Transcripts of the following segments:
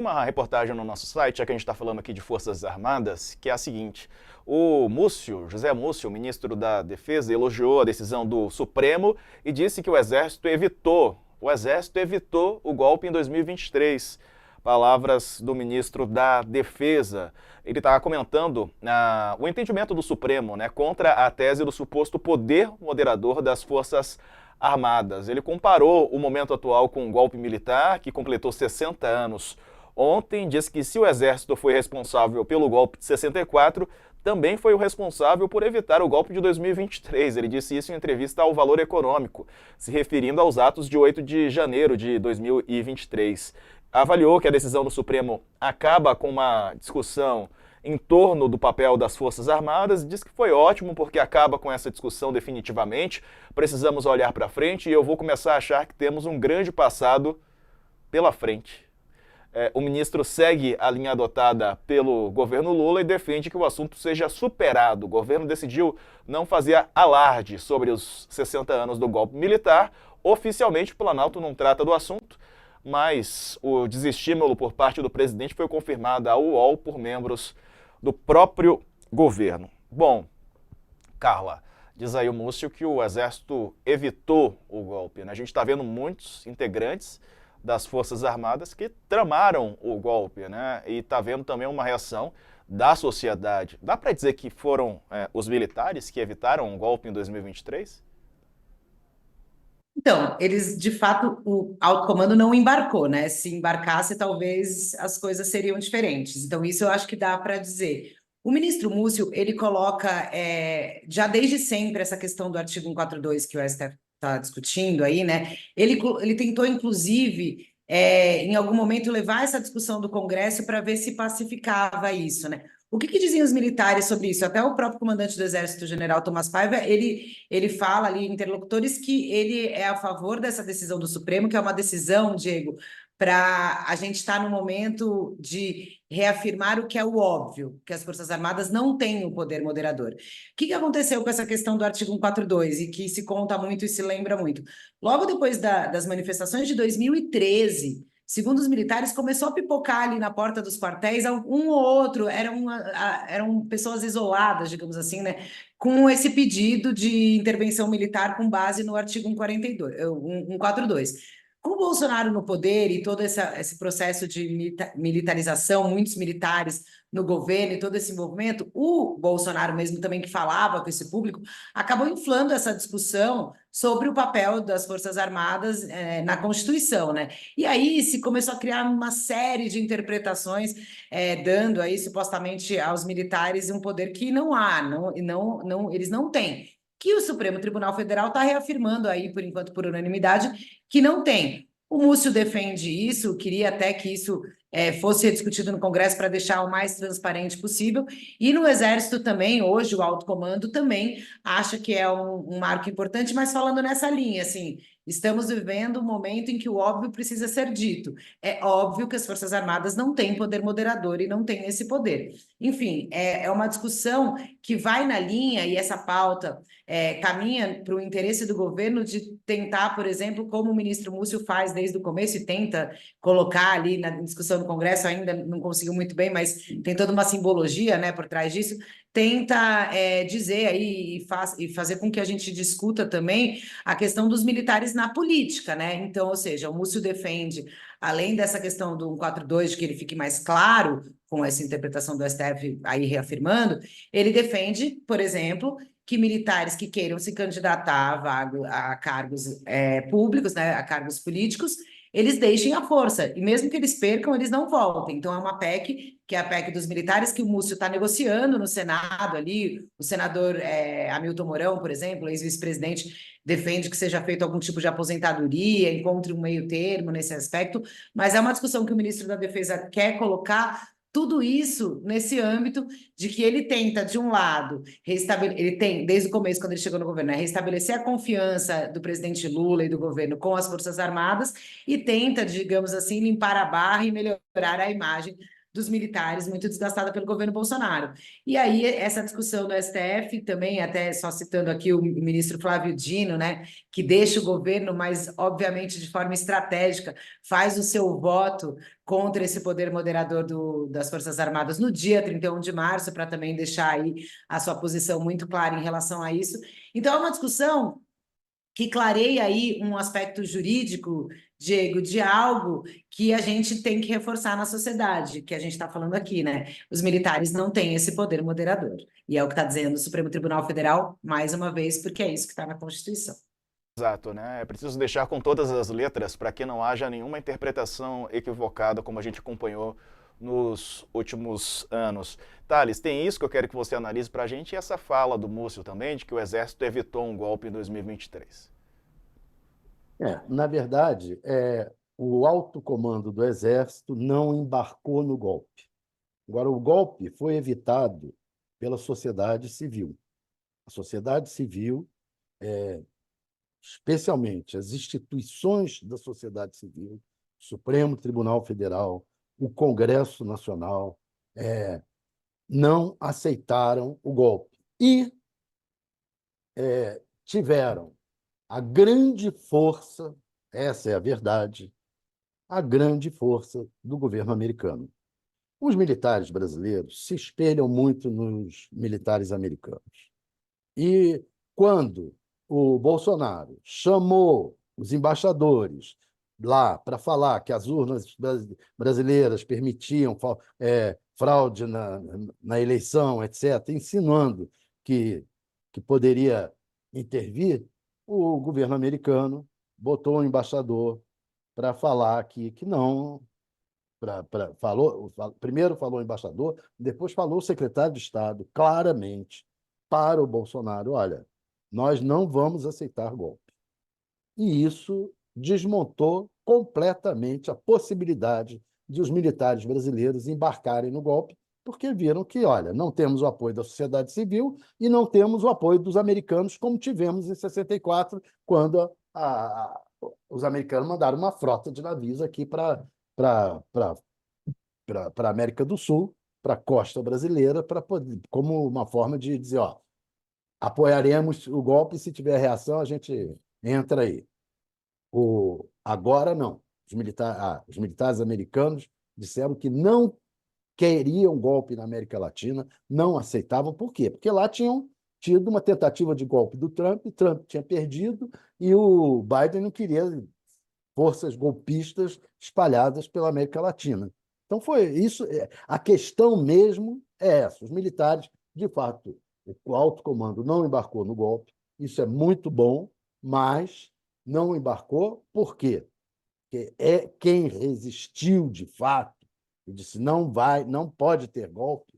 Uma reportagem no nosso site, já que a gente está falando aqui de Forças Armadas, que é a seguinte: o Múcio, José Múcio, ministro da Defesa, elogiou a decisão do Supremo e disse que o Exército evitou o golpe em 2023. Palavras do ministro da Defesa. Ele estava comentando o entendimento do Supremo, né, contra a tese do suposto poder moderador das Forças Armadas. Ele comparou o momento atual com um golpe militar que completou 60 anos ontem, disse que se o Exército foi responsável pelo golpe de 64, também foi o responsável por evitar o golpe de 2023. Ele disse isso em entrevista ao Valor Econômico, se referindo aos atos de 8 de janeiro de 2023. Avaliou que a decisão do Supremo acaba com uma discussão em torno do papel das Forças Armadas, diz que foi ótimo porque acaba com essa discussão definitivamente. Precisamos olhar para frente e eu vou começar a achar que temos um grande passado pela frente. O ministro segue a linha adotada pelo governo Lula e defende que o assunto seja superado. O governo decidiu não fazer alarde sobre os 60 anos do golpe militar. Oficialmente, o Planalto não trata do assunto, mas o desestímulo por parte do presidente foi confirmado ao UOL por membros do próprio governo. Bom, Carla, diz aí o Múcio que o Exército evitou o golpe, né? A gente está vendo muitos integrantes das Forças Armadas que tramaram o golpe, né? E está vendo também uma reação da sociedade. Dá para dizer que foram os militares que evitaram o golpe em 2023? Então, eles, de fato, o alto comando não embarcou, né? Se embarcasse, talvez as coisas seriam diferentes. Então, isso eu acho que dá para dizer. O ministro Múcio, ele coloca, já desde sempre, essa questão do artigo 142 que o STF está discutindo aí, né? Ele tentou, inclusive, em algum momento, levar essa discussão do Congresso para ver se pacificava isso, né? O que diziam os militares sobre isso? Até o próprio comandante do Exército, general Tomás Paiva, ele fala ali, interlocutores, que ele é a favor dessa decisão do Supremo, que é uma decisão, Diego, para a gente estar no momento de reafirmar o que é o óbvio, que as Forças Armadas não têm o poder moderador. O que aconteceu com essa questão do artigo 142 e que se conta muito e se lembra muito? Logo depois das manifestações de 2013, segundo os militares, começou a pipocar ali na porta dos quartéis, um ou outro, eram pessoas isoladas, digamos assim, né, com esse pedido de intervenção militar com base no artigo 142, 142. Com o Bolsonaro no poder e todo esse processo de militarização, muitos militares no governo e todo esse envolvimento, o Bolsonaro mesmo também que falava com esse público, acabou inflando essa discussão sobre o papel das Forças Armadas na Constituição, né? E aí se começou a criar uma série de interpretações, dando aí supostamente aos militares um poder que não há, eles não têm. Que o Supremo Tribunal Federal está reafirmando aí, por enquanto, por unanimidade, que não tem. O Múcio defende isso, queria até que isso fosse discutido no Congresso para deixar o mais transparente possível. E no Exército também, hoje, o alto comando também acha que é um marco importante, mas falando nessa linha, assim, estamos vivendo um momento em que o óbvio precisa ser dito. É óbvio que as Forças Armadas não têm poder moderador e não têm esse poder. Enfim, é uma discussão que vai na linha, e essa pauta caminha para o interesse do governo de tentar, por exemplo, como o ministro Múcio faz desde o começo e tenta colocar ali na discussão no Congresso, ainda não conseguiu muito bem, mas tem toda uma simbologia, né, por trás disso, tenta dizer aí e fazer com que a gente discuta também a questão dos militares na política, né? Então, ou seja, o Múcio defende, além dessa questão do 142, de que ele fique mais claro com essa interpretação do STF aí reafirmando, ele defende, por exemplo, que militares que queiram se candidatar a cargos públicos, né, a cargos políticos, eles deixem a força, e mesmo que eles percam, eles não voltem. Então, é uma PEC, que é a PEC dos militares, que o Múcio está negociando no Senado ali, o senador Hamilton Mourão, por exemplo, ex-vice-presidente, defende que seja feito algum tipo de aposentadoria, encontre um meio termo nesse aspecto, mas é uma discussão que o ministro da Defesa quer colocar tudo isso nesse âmbito de que ele tenta, de um lado, ele tem, desde o começo, quando ele chegou no governo, restabelecer a confiança do presidente Lula e do governo com as Forças Armadas e tenta, digamos assim, limpar a barra e melhorar a imagem dos militares, muito desgastada pelo governo Bolsonaro. E aí, essa discussão do STF também, até só citando aqui o ministro Flávio Dino, né, que deixa o governo, mas, obviamente, de forma estratégica, faz o seu voto contra esse poder moderador das Forças Armadas no dia 31 de março, para também deixar aí a sua posição muito clara em relação a isso. Então, é uma discussão que clareia aí um aspecto jurídico, Diego, de algo que a gente tem que reforçar na sociedade, que a gente está falando aqui, né? Os militares não têm esse poder moderador. E é o que está dizendo o Supremo Tribunal Federal, mais uma vez, porque é isso que está na Constituição. Exato, né? É preciso deixar com todas as letras para que não haja nenhuma interpretação equivocada, como a gente acompanhou nos últimos anos. Thales, tem isso que eu quero que você analise para a gente e essa fala do Múcio também, de que o Exército evitou um golpe em 2023. Na verdade, o alto comando do Exército não embarcou no golpe. Agora, o golpe foi evitado pela sociedade civil. A sociedade civil, especialmente as instituições da sociedade civil, o Supremo Tribunal Federal, o Congresso Nacional, não aceitaram o golpe. E tiveram a grande força, essa é a verdade, a grande força do governo americano. Os militares brasileiros se espelham muito nos militares americanos. E quando o Bolsonaro chamou os embaixadores lá para falar que as urnas brasileiras permitiam fraude na eleição, etc., insinuando que poderia intervir, o governo americano botou um embaixador para falar que não. Primeiro falou o embaixador, depois falou o secretário de Estado, claramente, para o Bolsonaro: olha, nós não vamos aceitar golpe. E isso desmontou completamente a possibilidade de os militares brasileiros embarcarem no golpe, porque viram que, olha, não temos o apoio da sociedade civil e não temos o apoio dos americanos, como tivemos em 64, quando os americanos mandaram uma frota de navios aqui para a América do Sul, para a costa brasileira, como uma forma de dizer, ó, apoiaremos o golpe, se tiver reação, a gente entra aí. Agora, não. Os militares americanos disseram que não queriam golpe na América Latina, não aceitavam. Por quê? Porque lá tinham tido uma tentativa de golpe do Trump, Trump tinha perdido e o Biden não queria forças golpistas espalhadas pela América Latina. Então, foi isso. A questão mesmo é essa. Os militares, de fato, o alto comando não embarcou no golpe. Isso é muito bom, mas não embarcou por quê? Porque quem resistiu de fato e disse não pode ter golpe,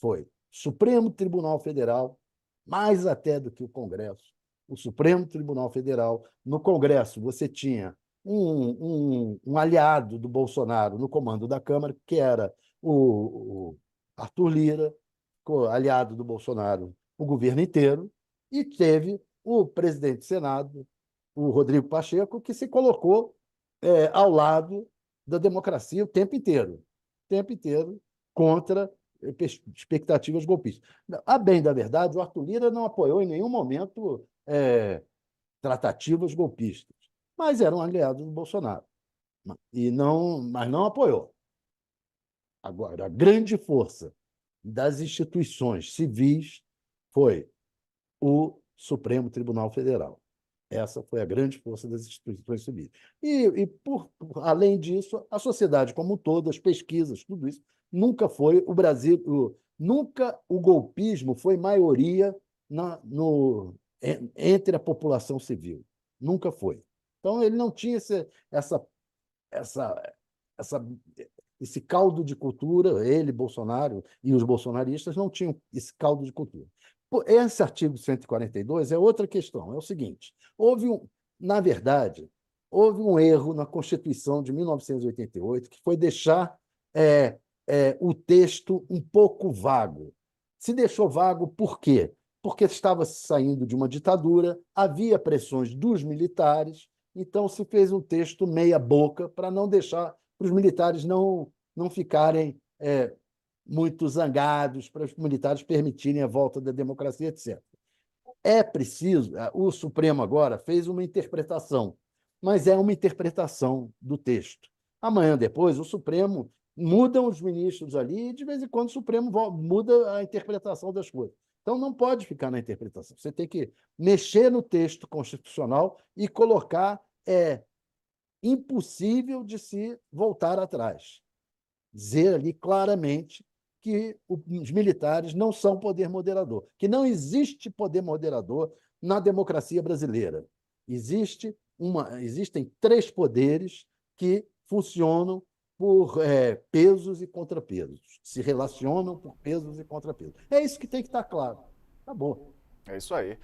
foi Supremo Tribunal Federal, mais até do que o Congresso. O Supremo Tribunal Federal. No Congresso, você tinha um aliado do Bolsonaro no comando da Câmara, que era o Arthur Lira, aliado do Bolsonaro o governo inteiro, e teve o presidente do Senado, o Rodrigo Pacheco, que se colocou ao lado da democracia o tempo inteiro contra expectativas golpistas. A bem da verdade, o Arthur Lira não apoiou em nenhum momento tratativas golpistas, mas era um aliado do Bolsonaro, mas não apoiou. Agora, a grande força das instituições civis foi o Supremo Tribunal Federal. Essa foi a grande força das instituições civis. Além disso, a sociedade como um todo, as pesquisas, tudo isso, nunca foi o Brasil, nunca o golpismo foi maioria entre a população civil. Nunca foi. Então, ele não tinha esse caldo de cultura, ele, Bolsonaro e os bolsonaristas não tinham esse caldo de cultura. Esse artigo 142 é outra questão. É o seguinte: na verdade, houve um erro na Constituição de 1988, que foi deixar o texto um pouco vago. Se deixou vago por quê? Porque estava saindo de uma ditadura, havia pressões dos militares, então se fez um texto meia-boca para não deixar, para os militares não ficarem muito zangados, para os militares permitirem a volta da democracia, etc. É preciso, o Supremo agora fez uma interpretação, mas é uma interpretação do texto. Amanhã depois, o Supremo mudam os ministros ali e, de vez em quando, o Supremo muda a interpretação das coisas. Então, não pode ficar na interpretação. Você tem que mexer no texto constitucional e colocar impossível de se voltar atrás. Dizer ali claramente que os militares não são poder moderador, que não existe poder moderador na democracia brasileira. Existem 3 poderes que funcionam por pesos e contrapesos, se relacionam por pesos e contrapesos. É isso que tem que estar claro. Acabou. É isso aí.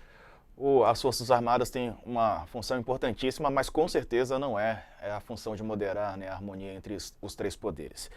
As Forças Armadas têm uma função importantíssima, mas com certeza não é a função de moderar, né, a harmonia entre os 3 poderes.